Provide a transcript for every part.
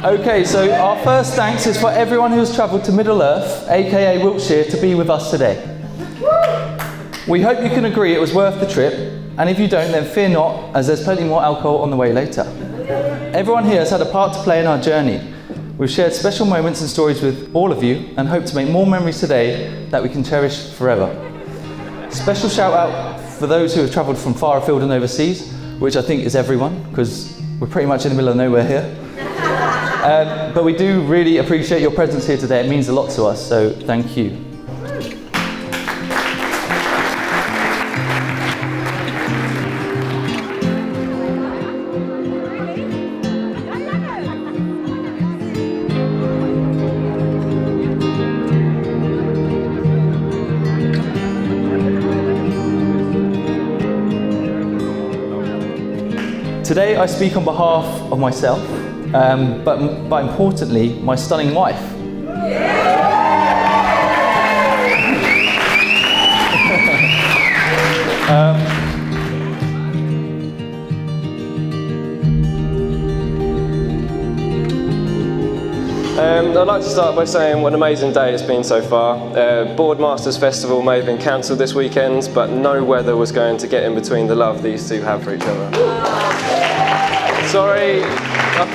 Okay, so our first thanks is for everyone who has travelled to Middle Earth, aka Wiltshire, to be with us today. We hope you can agree it was worth the trip, and if you don't, then fear not, as there's plenty more alcohol on the way later. Everyone here has had a part to play in our journey. We've shared special moments and stories with all of you, and hope to make more memories today that we can cherish forever. Special shout out for those who have travelled from far afield and overseas, which I think is everyone, because we're pretty much in the middle of nowhere here. But we do really appreciate your presence here today. It means a lot to us, so thank you. Today I speak on behalf of myself, but importantly, my stunning wife. I'd like to start by saying what an amazing day it's been so far. Boardmasters Festival may have been cancelled this weekend, but no weather was going to get in between the love these two have for each other. Sorry, I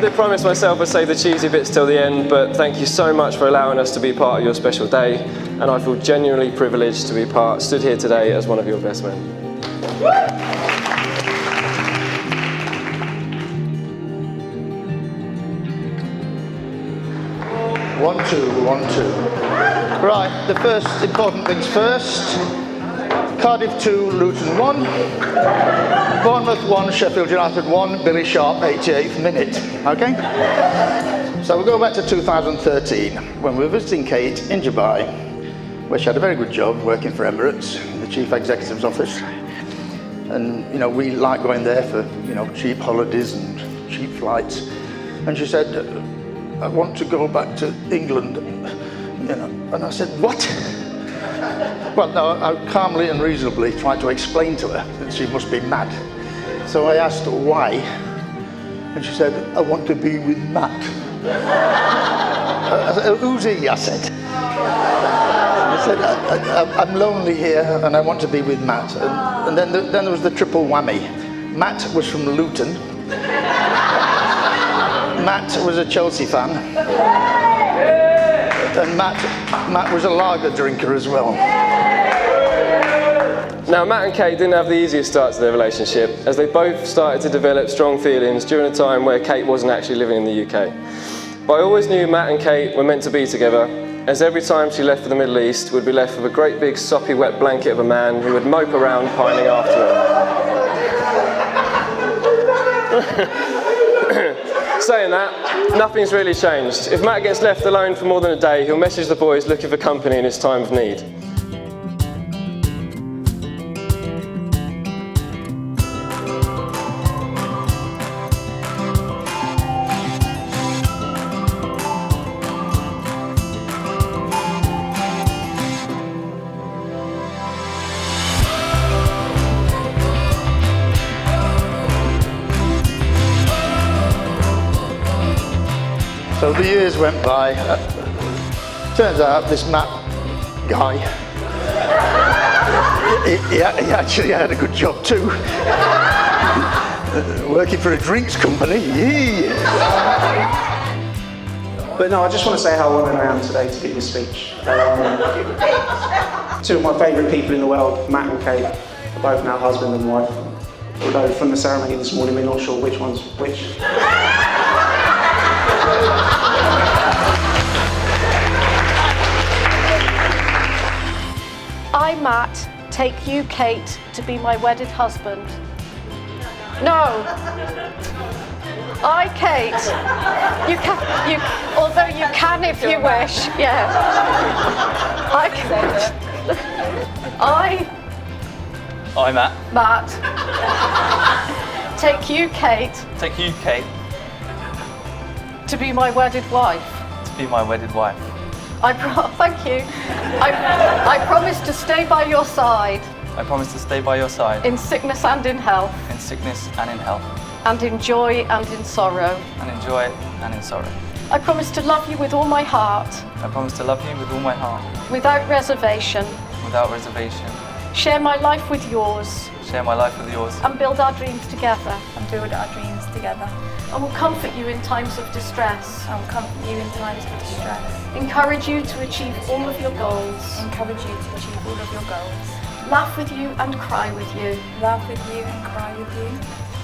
did promise myself I'd save the cheesy bits till the end, but thank you so much for allowing us to be part of your special day, and I feel genuinely privileged to be stood here today as one of your best men. 1, 2, 1, 2. Right, the first important things first. Cardiff 2, Luton 1. Bournemouth 1, Sheffield United 1, Billy Sharp, 88th minute. Okay? So we'll go back to 2013, when we were visiting Kate in Dubai, where she had a very good job working for Emirates, the Chief Executive's office. And, you know, we like going there for, you know, cheap holidays and cheap flights. And she said, I want to go back to England, you know. And I said, what? Well, no, I calmly and reasonably tried to explain to her that she must be mad. So I asked her why, and she said, I want to be with Matt. I said, who's he? I said. I said, I'm lonely here and I want to be with Matt. And then there was the triple whammy. Matt was from Luton. Matt was a Chelsea fan, and Matt was a lager drinker as well. Now, Matt and Kate didn't have the easiest start to their relationship, as they both started to develop strong feelings during a time where Kate wasn't actually living in the UK. But I always knew Matt and Kate were meant to be together, as every time she left for the Middle East, we'd be left with a great big soppy wet blanket of a man who would mope around pining after her. Saying that, nothing's really changed. If Matt gets left alone for more than a day, he'll message the boys looking for company in his time of need. So the years went by. Turns out this Matt guy, he actually had a good job too. Working for a drinks company. Yeah. But no, I just want to say how honoured I am today to give this speech. Two of my favourite people in the world, Matt and Kate, are both now husband and wife. Although from the ceremony this morning, we're not sure which one's which. I, Matt, take you, Kate, to be my wedded husband. No. I, Kate, although you can if you wish, yeah. I, Matt, take you, Kate, to be my wedded wife. Thank you. I promise to stay by your side. I promise to stay by your side. In sickness and in health. In sickness and in health. and in joy and in sorrow. and in joy and in sorrow. I promise to love you with all my heart, I promise to love you with all my heart, without reservation, without reservation, share my life with yours, share my life with yours, and build our dreams together. and build our dreams together. I will comfort you in times of distress, I will comfort you in times of distress. encourage you to achieve all of your goals, Encourage you to achieve all of your goals. laugh with you and cry with you, Laugh with you and cry with you.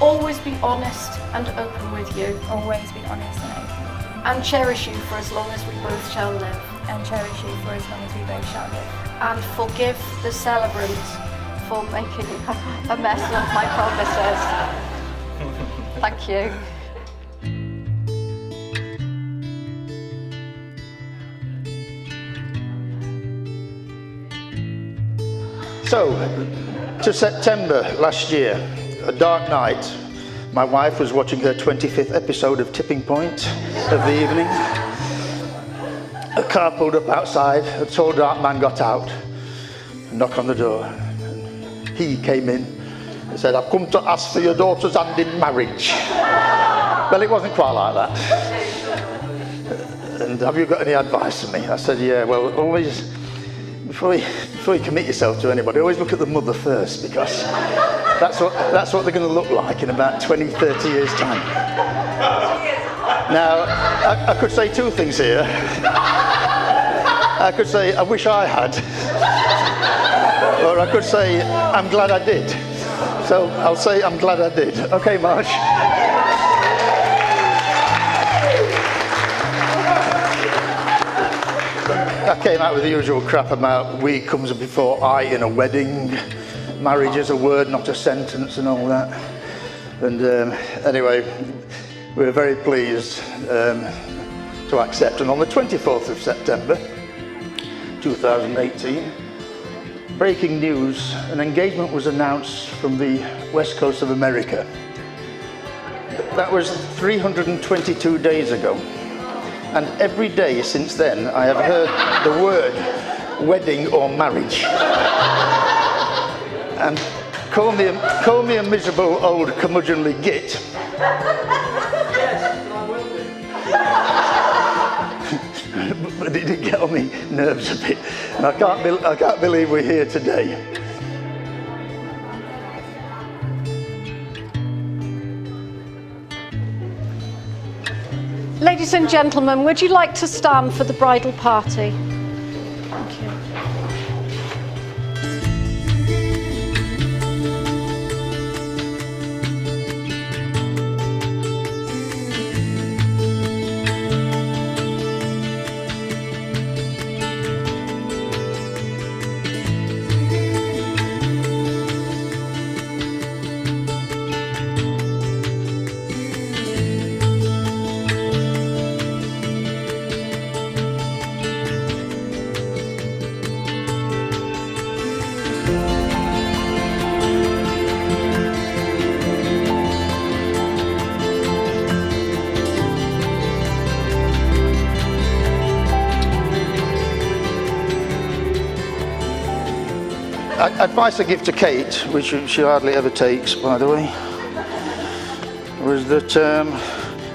always be honest and open with you, Always be honest and open with you. and cherish you for as long as we both shall live. And cherish you for as long as we both shall live. And forgive the celebrant for making a mess of my promises. Thank you. So, to September last year, a dark night, my wife was watching her 25th episode of Tipping Point of the evening. A car pulled up outside, a tall dark man got out, knocked on the door. And he came in and said, "I've come to ask for your daughter's hand in marriage." Well, it wasn't quite like that. And have you got any advice for me? I said, yeah, well, always, before you commit yourself to anybody, always look at the mother first, because that's what they're going to look like in about 20, 30 years' time. Now, I could say two things here. I could say, I wish I had. Or I could say, I'm glad I did. So I'll say, I'm glad I did. Okay, Marsh. I came out with the usual crap about we comes before I in a wedding. Marriage is a word, not a sentence, and all that. And anyway, we were very pleased to accept. And on the 24th of September 2018, breaking news, an engagement was announced from the west coast of America. That was 322 days ago. And every day since then, I have heard the word wedding or marriage. And call me a miserable old curmudgeonly git. But it did get on my nerves a bit. And I can't believe we're here today. Ladies and gentlemen, would you like to stand for the bridal party? Thank you. Advice I give to Kate, which she hardly ever takes, by the way, was that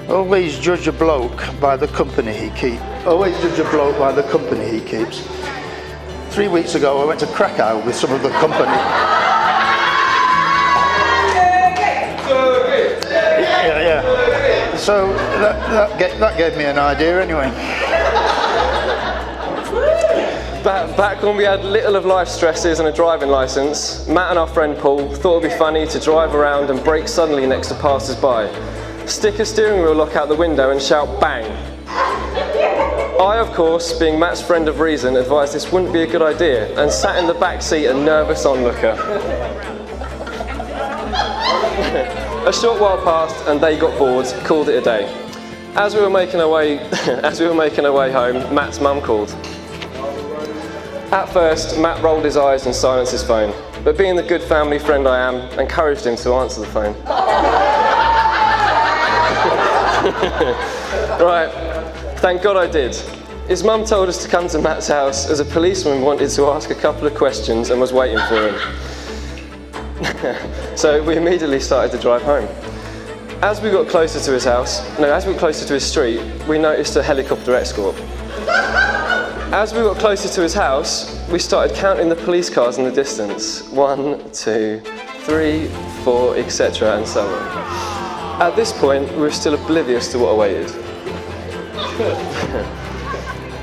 always judge a bloke by the company he keeps. Always judge a bloke by the company he keeps. 3 weeks ago, I went to Krakow with some of the company. Yeah. So that gave me an idea, anyway. Back when we had little of life stresses and a driving licence, Matt and our friend Paul thought it'd be funny to drive around and brake suddenly next to passers-by, stick a steering wheel lock out the window and shout bang. I, of course, being Matt's friend of reason, advised this wouldn't be a good idea and sat in the back seat a nervous onlooker. A short while passed and they got bored, called it a day. As we were making our way home, Matt's mum called. At first, Matt rolled his eyes and silenced his phone, but being the good family friend I am, encouraged him to answer the phone. Right, thank God I did. His mum told us to come to Matt's house as a policeman wanted to ask a couple of questions and was waiting for him. So we immediately started to drive home. As we got closer to his street, we noticed a helicopter escort. As we got closer to his house, we started counting the police cars in the distance. 1, 2, 3, 4, etc. and so on. At this point, we were still oblivious to what awaited.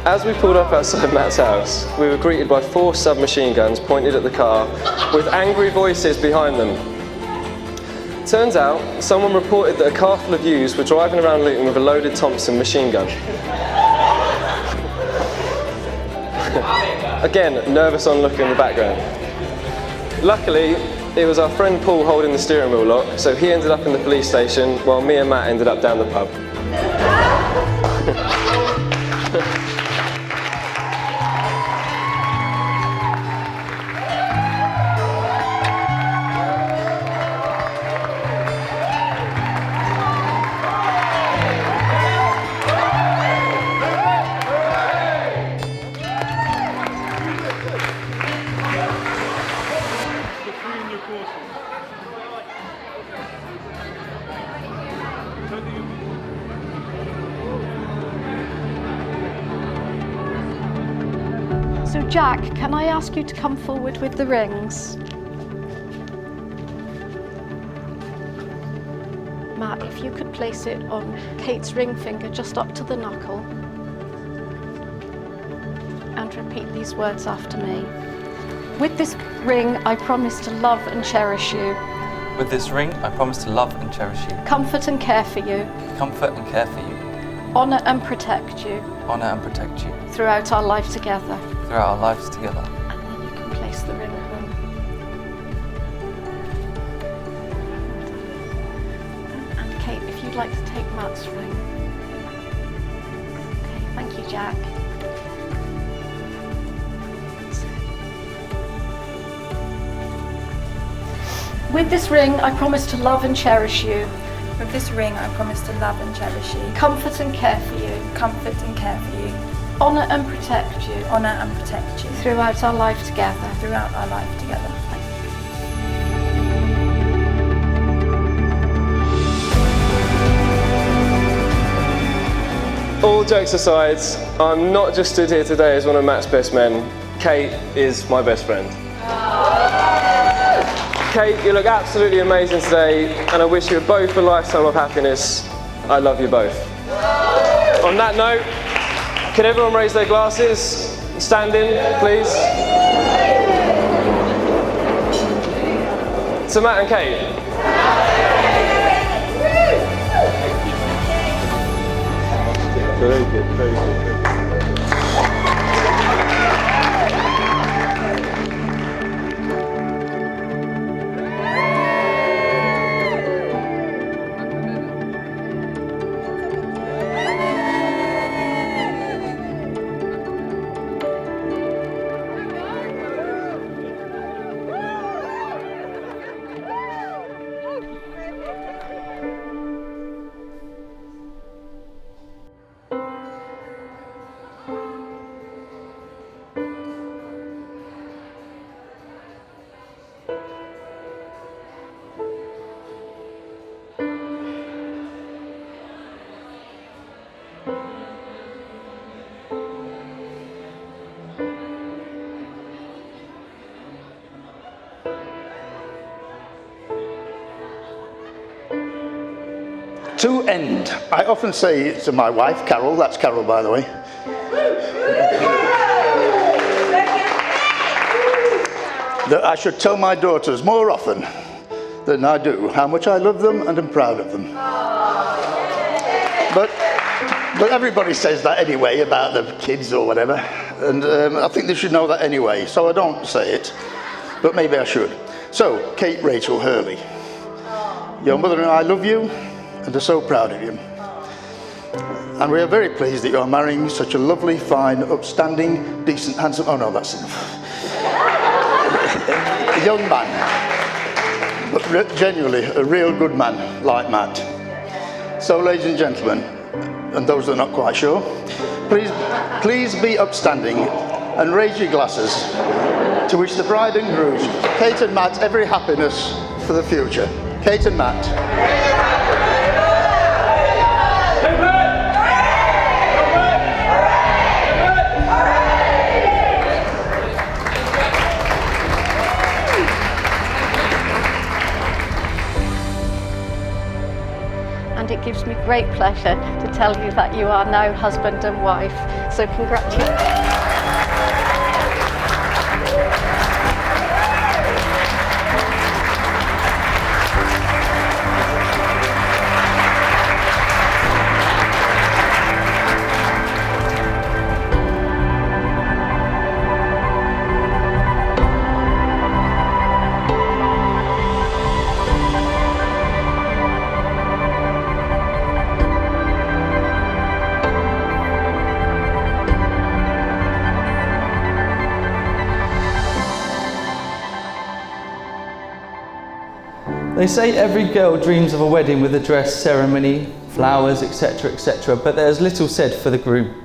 As we pulled up outside Matt's house, we were greeted by 4 submachine guns pointed at the car with angry voices behind them. Turns out, someone reported that a car full of youths were driving around Luton with a loaded Thompson machine gun. Again, nervous onlooker in the background. Luckily, it was our friend Paul holding the steering wheel lock, so he ended up in the police station while me and Matt ended up down the pub. So Jack, can I ask you to come forward with the rings? Matt, if you could place it on Kate's ring finger just up to the knuckle. And repeat these words after me. With this ring, I promise to love and cherish you. With this ring, I promise to love and cherish you. Comfort and care for you. Comfort and care for you. Honour and protect you. Honour and protect you. Throughout our life together. Throughout our lives together. And then you can place the ring home. And Kate, if you'd like to take Matt's ring. Okay, thank you, Jack. With this ring, I promise to love and cherish you. With this ring, I promise to love and cherish you. Comfort and care for you. Comfort and care for you. Honour and protect you. Honour and protect you. Throughout our life together. Throughout our life together. All jokes aside, I'm not just stood here today as one of Matt's best men. Kate is my best friend. Kate, you look absolutely amazing today, and I wish you both a lifetime of happiness. I love you both. On that note, can everyone raise their glasses? Stand in, please. To Matt and Kate. Very good, very good. To end, I often say to my wife, Carol, that's Carol by the way, that I should tell my daughters more often than I do how much I love them and am proud of them. But everybody says that anyway about the kids or whatever, and I think they should know that anyway, so I don't say it, but maybe I should. So, Kate Rachel Hurley, your mother and I love you and are so proud of you. And we are very pleased that you are marrying such a lovely, fine, upstanding, decent, handsome, oh no, that's enough. A young man, but genuinely a real good man like Matt. So, ladies and gentlemen, and those that are not quite sure, please be upstanding and raise your glasses to wish the bride and groom, Kate and Matt, every happiness for the future. Kate and Matt. and it gives me great pleasure to tell you that you are now husband and wife. So congratulations. They say every girl dreams of a wedding with a dress, ceremony, flowers, etc., etc., but there's little said for the groom.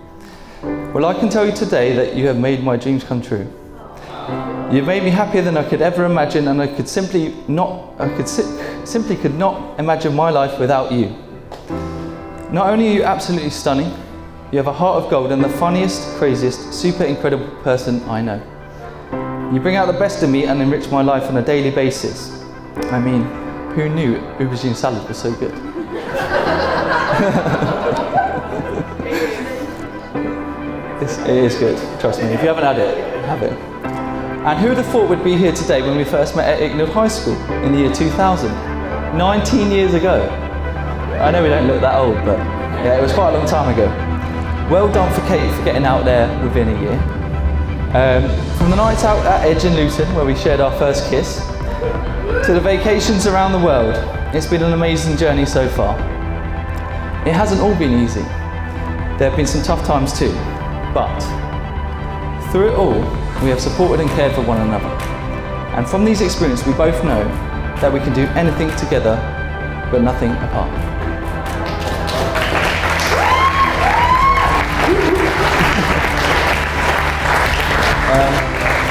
Well, I can tell you today that you have made my dreams come true. You've made me happier than I could ever imagine, and I could simply could not imagine my life without you. Not only are you absolutely stunning, you have a heart of gold and the funniest, craziest, super incredible person I know. You bring out the best in me and enrich my life on a daily basis. I mean, who knew aubergine salad was so good? It is good, trust me. If you haven't had it, have it. And who would have thought we'd be here today when we first met at Icknield High School in the year 2000? 19 years ago. I know we don't look that old, but yeah, it was quite a long time ago. Well done for Kate for getting out there within a year. From the night out at Edge in Luton, where we shared our first kiss, to the vacations around the world, it's been an amazing journey so far. It hasn't all been easy. There have been some tough times too, but through it all, we have supported and cared for one another. And from these experiences, we both know that we can do anything together, but nothing apart.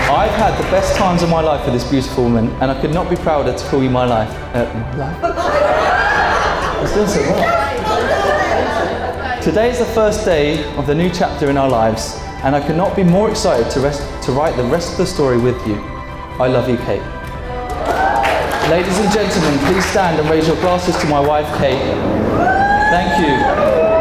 I've had the best times of my life with this beautiful woman, and I could not be prouder to call you my life. I was doing so well. Today is the first day of the new chapter in our lives, and I could not be more excited to write the rest of the story with you. I love you, Kate. Ladies and gentlemen, please stand and raise your glasses to my wife, Kate. Thank you.